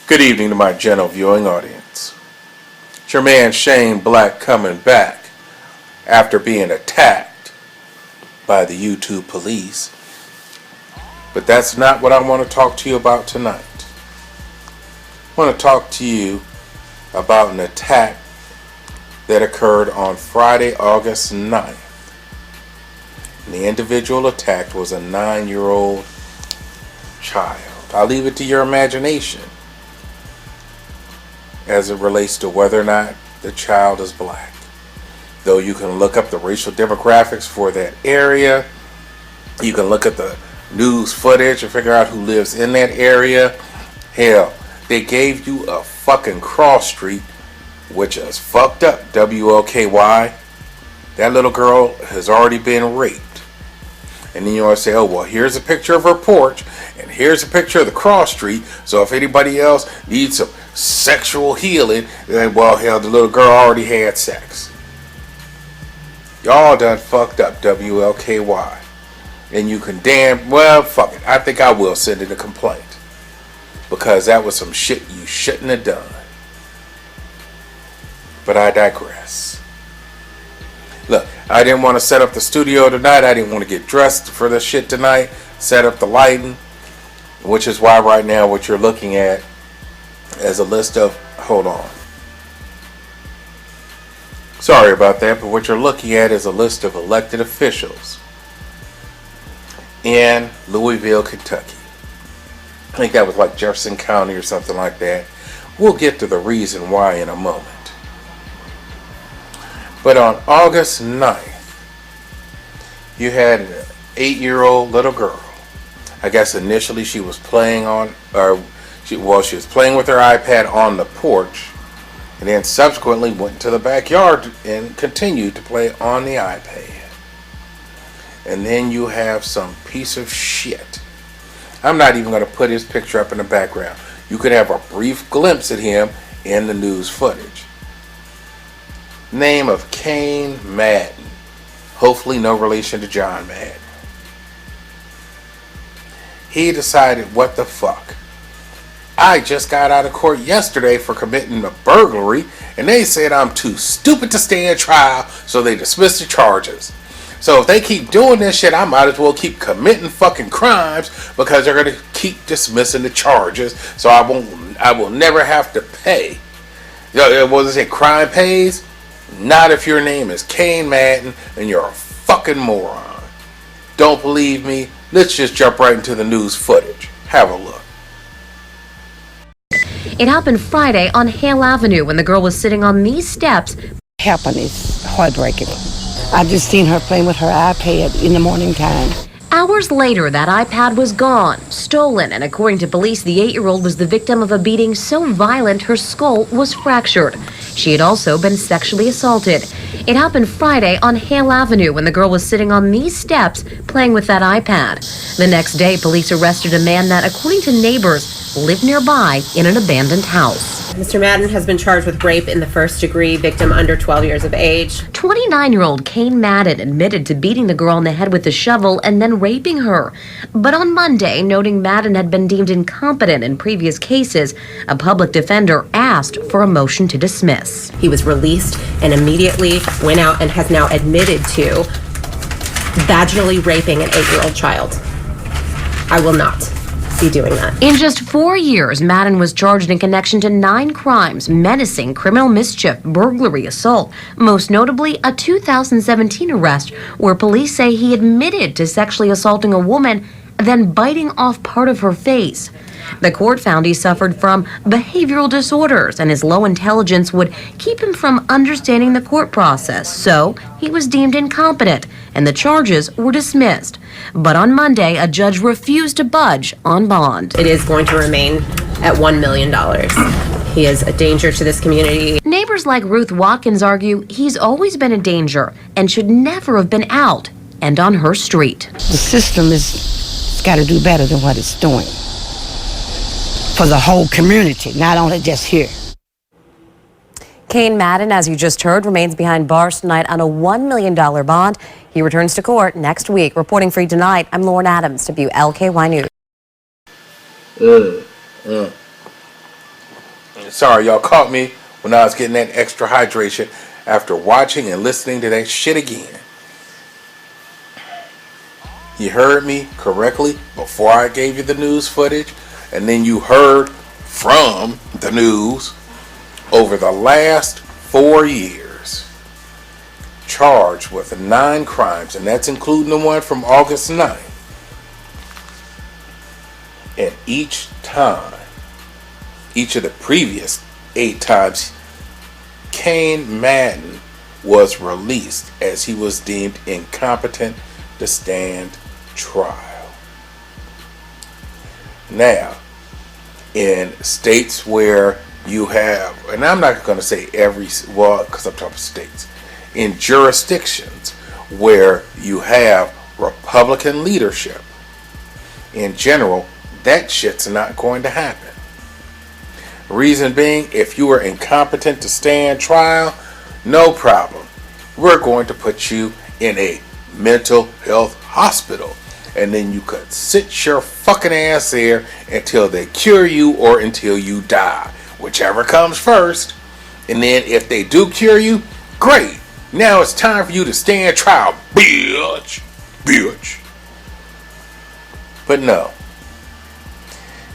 Good evening to my gentle viewing audience. It's your man Shane Black coming back after being attacked by the YouTube police. But that's not what I want to talk to you about tonight. I want to talk to you about an attack that occurred on Friday, August 9th. And the individual attacked was a 9-year-old child. I'll leave it to your imagination as it relates to whether or not the child is black. Though you can look up the racial demographics for that area, you can look at the news footage and figure out who lives in that area. Hell, they gave you a fucking cross street, which is fucked up, WLKY. That little girl has already been raped. And then you want to say, oh, well, here's a picture of her porch, and here's a picture of the cross street, so if anybody else needs some sexual healing, then, well, hell, the little girl already had sex. Y'all done fucked up, WLKY. And you can well, fuck it. I think I will send in a complaint. Because that was some shit you shouldn't have done. But I digress. Look, I didn't want to set up the studio tonight. I didn't want to get dressed for this shit tonight. Set up the lighting. Which is why right now what you're looking at is a list of... Hold on. Sorry about that, but what you're looking at is a list of elected officials in Louisville, Kentucky. I think that was like Jefferson County or something like that. We'll get to the reason why in a moment. But on August 9th, you had an 8-year-old little girl. I guess initially she was playing she was playing with her iPad on the porch, and then subsequently went to the backyard and continued to play on the iPad. And then you have some piece of shit. I'm not even going to put his picture up in the background. You could have a brief glimpse at him in the news footage. Name of Cain Madden. Hopefully no relation to John Madden. He decided, what the fuck? I just got out of court yesterday for committing a burglary, and they said I'm too stupid to stand trial, so they dismissed the charges. So if they keep doing this shit, I might as well keep committing fucking crimes, because they're going to keep dismissing the charges, so I will never have to pay. What does it say? Crime pays? Not if your name is Cain Madden and you're a fucking moron. Don't believe me? Let's just jump right into the news footage. Have a look. It happened Friday on Hale Avenue when the girl was sitting on these steps. Happened is heartbreaking. I've just seen her playing with her iPad in the morning time. Hours later, that iPad was gone, stolen, and according to police, the 8-year-old was the victim of a beating so violent her skull was fractured. She had also been sexually assaulted. It happened Friday on Hale Avenue when the girl was sitting on these steps playing with that iPad. The next day, police arrested a man that, according to neighbors, lived nearby in an abandoned house. Mr. Madden has been charged with rape in the first degree, victim under 12 years of age. 29-year-old Cain Madden admitted to beating the girl on the head with a shovel and then raping her. But on Monday, noting Madden had been deemed incompetent in previous cases, a public defender asked for a motion to dismiss. He was released and immediately went out and has now admitted to vaginally raping an 8-year-old child. I will not be doing that. In just 4 years, Madden was charged in connection to 9 crimes: menacing, criminal mischief, burglary, assault. Most notably, a 2017 arrest where police say he admitted to sexually assaulting a woman, then biting off part of her face. The court found he suffered from behavioral disorders, and his low intelligence would keep him from understanding the court process. So he was deemed incompetent, and the charges were dismissed. But on Monday, a judge refused to budge on bond. It is going to remain at $1 million. He is a danger to this community. Neighbors like Ruth Watkins argue he's always been a danger and should never have been out and on her street. The system has got to do better than what it's doing for the whole community, not only just here. Cain Madden, as you just heard, remains behind bars tonight on a $1 million bond. He returns to court next week. Reporting for you tonight, I'm Lauren Adams, WLKY News. Sorry, y'all caught me when I was getting that extra hydration after watching and listening to that shit again. You heard me correctly before I gave you the news footage, and then you heard from the news. Over the last 4 years, charged with 9 crimes, and that's including the one from August 9th. And each of the previous 8 times, Kane Madden was released as he was deemed incompetent to stand trial. Now, in states where you have, and I'm not going to say every, well, because I'm talking states, in jurisdictions where you have Republican leadership, in general, that shit's not going to happen. Reason being, if you are incompetent to stand trial, no problem. We're going to put you in a mental health hospital, and then you could sit your fucking ass there until they cure you or until you die. Whichever comes first. And then if they do cure you, great. Now it's time for you to stand trial, bitch. But no.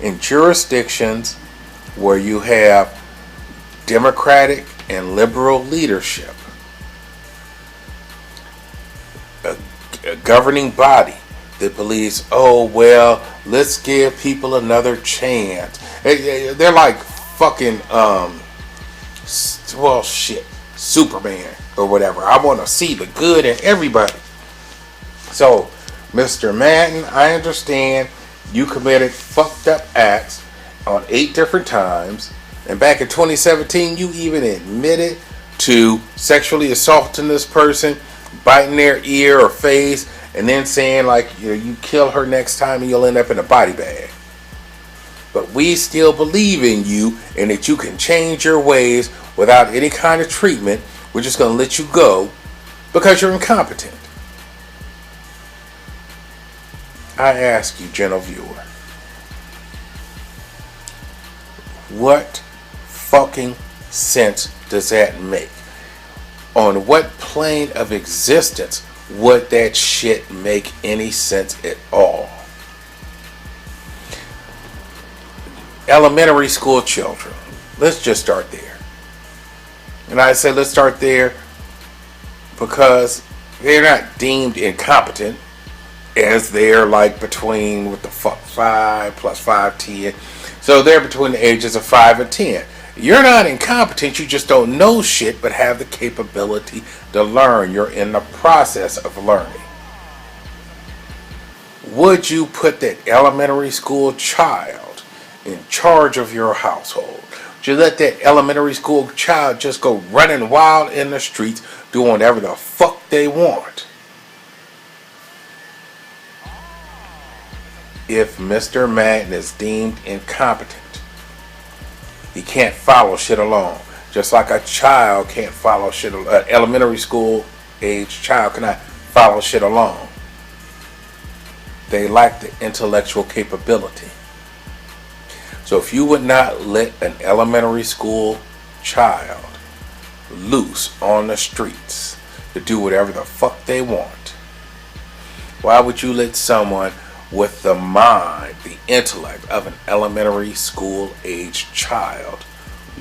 In jurisdictions where you have Democratic and liberal leadership, a governing body that believes, oh, well, let's give people another chance. They're like fucking, well, shit, Superman or whatever. I want to see the good in everybody. So, Mr. Madden, I understand you committed fucked up acts on 8 different times. And back in 2017, you even admitted to sexually assaulting this person, biting their ear or face, and then saying like, you kill her next time and you'll end up in a body bag. But we still believe in you and that you can change your ways without any kind of treatment. We're just going to let you go because you're incompetent. I ask you, gentle viewer, what fucking sense does that make? On what plane of existence would that shit make any sense at all? Elementary school children. Let's just start there. And I say let's start there because they're not deemed incompetent as they're like between, what the fuck, 5 plus 5, 10. So they're between the ages of 5 and 10. You're not incompetent, you just don't know shit but have the capability to learn. You're in the process of learning. Would you put that elementary school child in charge of your household? Would you let that elementary school child just go running wild in the streets doing whatever the fuck they want? If Mr. Madden is deemed incompetent, he can't follow shit along. Just like a child can't follow shit, an elementary school age child cannot follow shit along. They lack the intellectual capability. So if you would not let an elementary school child loose on the streets to do whatever the fuck they want, why would you let someone with the mind, the intellect of an elementary school age child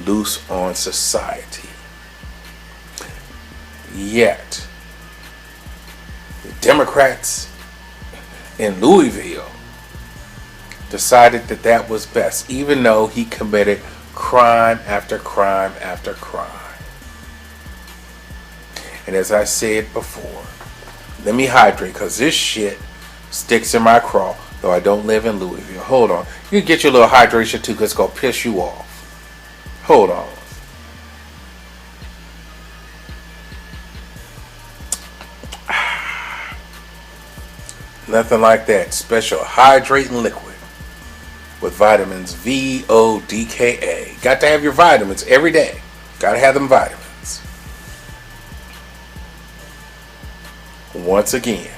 loose on society? Yet, the Democrats in Louisville decided that that was best, even though he committed crime after crime after crime. And as I said before, let me hydrate because this shit sticks in my craw, though I don't live in Louisville. Hold on. You can get your little hydration too because it's going to piss you off. Hold on. Nothing like that. Special hydrating liquid with vitamins VODKA. Got to have your vitamins every day. Got to have them vitamins. Once again,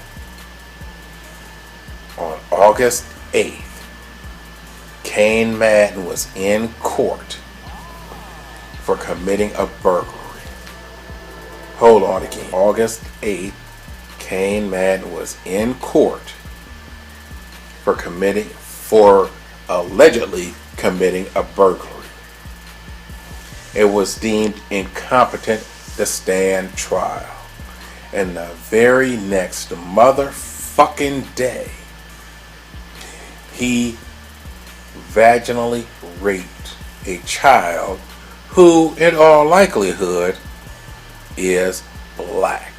on August 8th, Kane Madden was in court for committing a burglary. Hold on again. August 8th, Kane Madden was in court for allegedly committing a burglary. It was deemed incompetent to stand trial. And the very next motherfucking day, he vaginally raped a child who, in all likelihood, is black.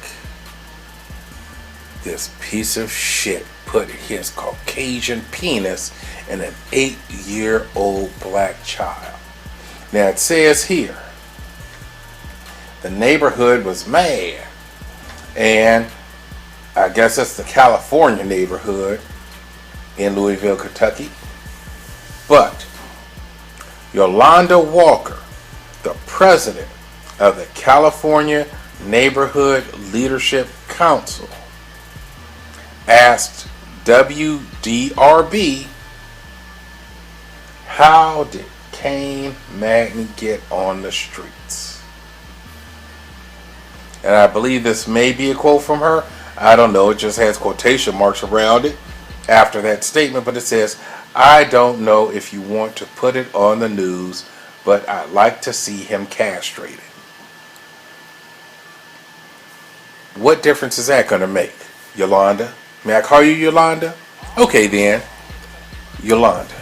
This piece of shit put his Caucasian penis in an 8-year-old black child. Now it says here, the neighborhood was mad, and I guess it's the California neighborhood in Louisville, Kentucky. But Yolanda Walker, the president of the California Neighborhood Leadership Council, asked WDRB, how did Kane Madden get on the streets? And I believe this may be a quote from her. I don't know. It just has quotation marks around it after that statement. But it says, I don't know if you want to put it on the news, but I'd like to see him castrated. What difference is that going to make, Yolanda? May I call you Yolanda? Okay then, Yolanda.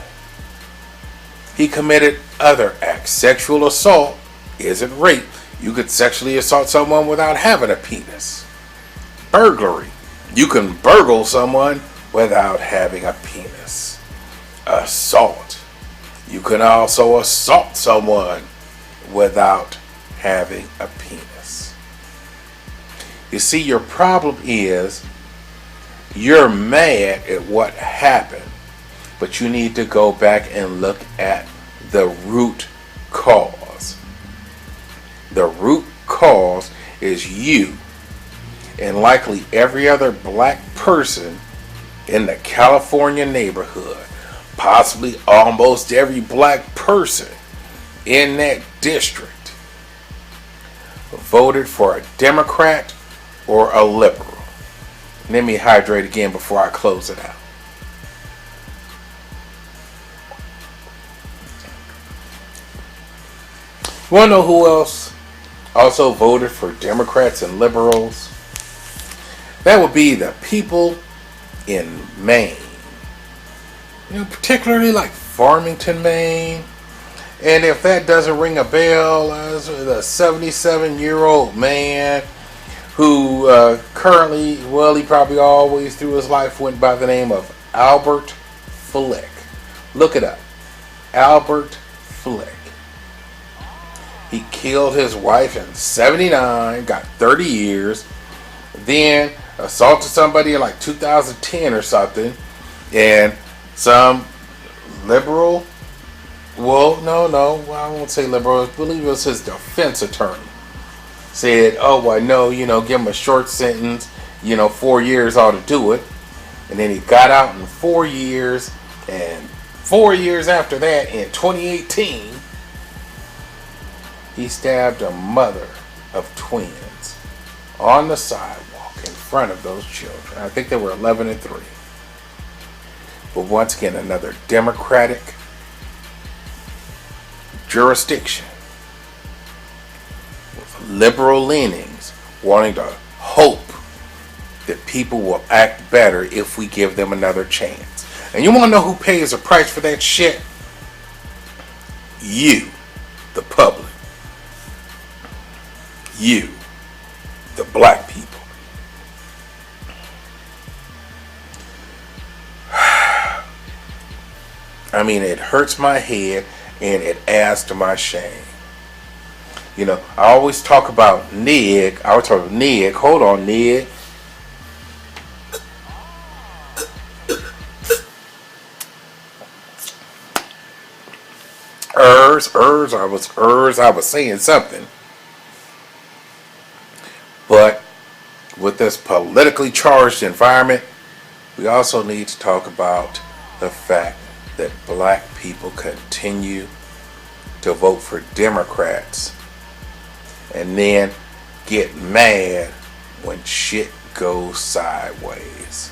He committed other acts. Sexual assault isn't rape. You could sexually assault someone without having a penis. Burglary. You can burgle someone without having a penis. Assault. You can also assault someone without having a penis. You see, your problem is you're mad at what happened, but you need to go back and look at the root cause. The root cause is you and likely every other black person in the California neighborhood, possibly almost every black person in that district, voted for a Democrat or a liberal. Let me hydrate again before I close it out. Want to know who else also voted for Democrats and liberals? That would be the people in Maine. You know, particularly like Farmington, Maine. And if that doesn't ring a bell, as the 77-year-old man who currently, well, he probably always through his life went by the name of Albert Flick. Look it up. Albert Flick. He killed his wife in 79, got 30 years, then assaulted somebody in like 2010 or something, and some liberal, well, no, I won't say liberal, I believe it was his defense attorney, said, oh, I know, give him a short sentence, 4 years ought to do it. And then he got out in 4 years, and 4 years after that, in 2018, he stabbed a mother of twins on the sidewalk in front of those children. I think they were 11 and 3. But once again, another Democratic jurisdiction with liberal leanings, wanting to hope that people will act better if we give them another chance. And you want to know who pays the price for that shit? You, the public. You, the black people. I mean, it hurts my head and it adds to my shame. I always talk about Ned. I always talk about Ned. Hold on, Ned. I was saying something. But with this politically charged environment, we also need to talk about the fact that black people continue to vote for Democrats and then get mad when shit goes sideways.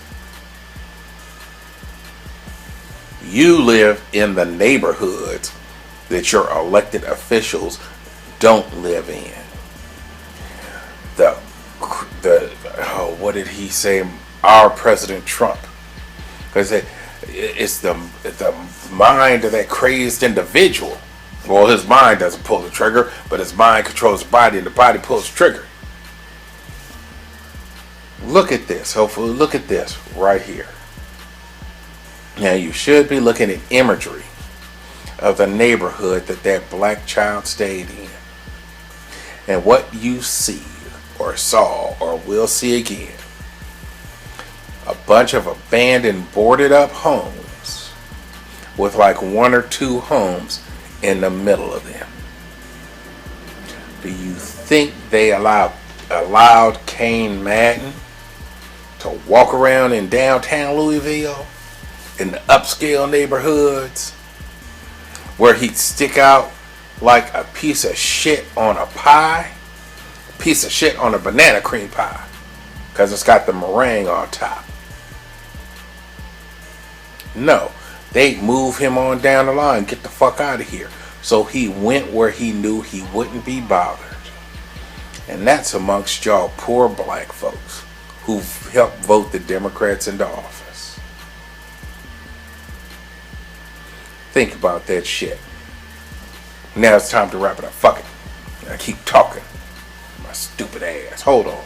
You live in the neighborhoods that your elected officials don't live in. What did he say? Our President Trump. Because it's the mind of that crazed individual. Well, his mind doesn't pull the trigger, but his mind controls the body, and the body pulls the trigger. Look at this. Hopefully, look at this right here. Now, you should be looking at imagery of the neighborhood that black child stayed in. And what you see, or saw, or will see again, a bunch of abandoned, boarded up homes with like one or two homes in the middle of them. Do you think they allowed Kane Madden to walk around in downtown Louisville, in the upscale neighborhoods, where he'd stick out like a piece of shit on a pie, a piece of shit on a banana cream pie, because it's got the meringue on top? No, they'd move him on down the line, get the fuck out of here. So he went where he knew he wouldn't be bothered. And that's amongst y'all poor black folks who've helped vote the Democrats into office. Think about that shit. Now it's time to wrap it up. Fuck it. I keep talking. My stupid ass. Hold on.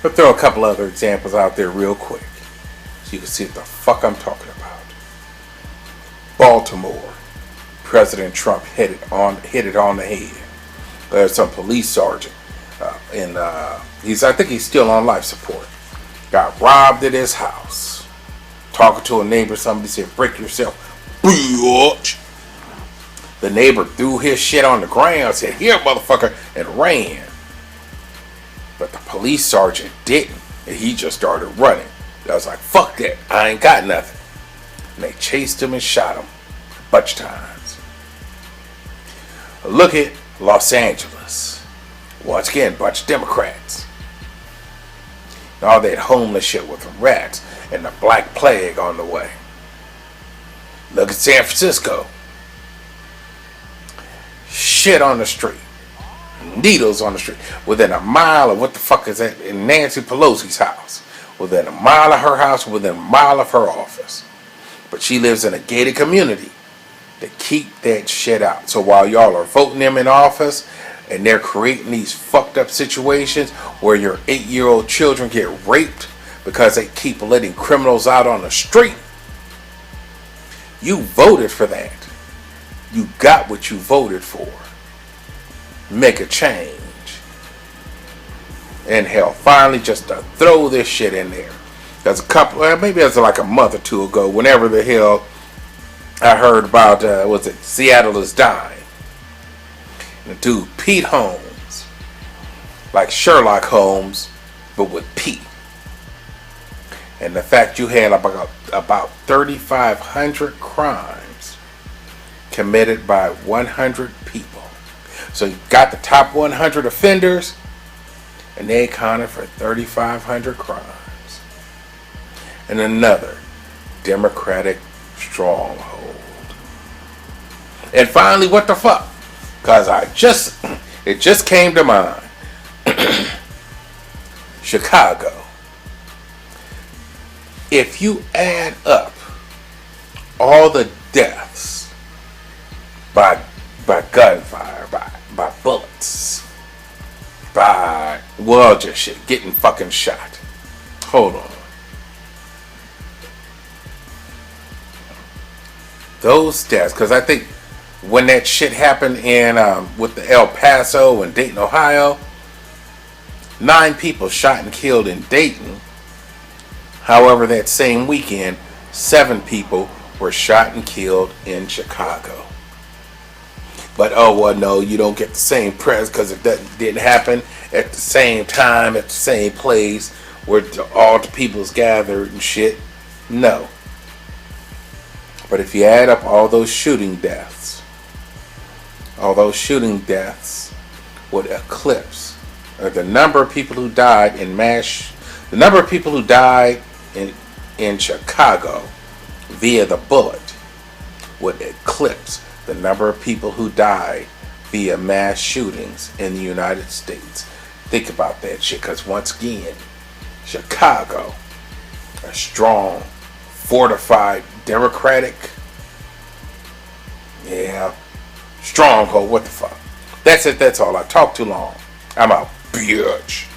I'll throw a couple other examples out there real quick so you can see what the fuck I'm talking about. Baltimore. President Trump hit it on the head. There's some police sergeant I think he's still on life support. Got robbed at his house. Talking to a neighbor, somebody said, "Break yourself, bitch." The neighbor threw his shit on the ground, said, "Here, motherfucker," and ran. But the police sergeant didn't, and he just started running. I was like, "Fuck that, I ain't got nothing." And they chased him and shot him a bunch of times. Look at Los Angeles. Once again, bunch of Democrats. And all that homeless shit with the rats and the Black Plague on the way. Look at San Francisco. Shit on the street. Needles on the street. Within a mile of what the fuck is that in Nancy Pelosi's house. Within a mile of her house, within a mile of her office. But she lives in a gated community to keep that shit out. So while y'all are voting them in office and they're creating these fucked up situations where your 8-year-old children get raped because they keep letting criminals out on the street, you voted for that. You got what you voted for. Make a change. And hell, finally just to throw this shit in there. There's a couple, maybe it was like a month or two ago, whenever the hell I heard about, Seattle is Dying. And the dude, Pete Holmes, like Sherlock Holmes, but with Pete. And the fact you had about 3,500 crimes committed by 100 people. So you got the top 100 offenders, and they accounted for 3,500 crimes. And another Democratic stronghold. And finally, what the fuck? Because it just came to mind. Chicago. If you add up all the deaths by gunfire, by bullets, by, well, just shit, getting fucking shot. Hold on. Those deaths, because I think when that shit happened in with the El Paso and Dayton, Ohio, 9 people shot and killed in Dayton. However, that same weekend, 7 people were shot and killed in Chicago. But oh well, no, you don't get the same press because it didn't happen at the same time, at the same place, where all the people's gathered and shit. No. But if you add up all those shooting deaths would eclipse, or the number of people who died in Chicago via the bullet would eclipse the number of people who died via mass shootings in the United States. Think about that shit, because once again, Chicago, a strong, fortified, democratic, stronghold. What the fuck? That's it. That's all. I talked too long. I'm out, bitch.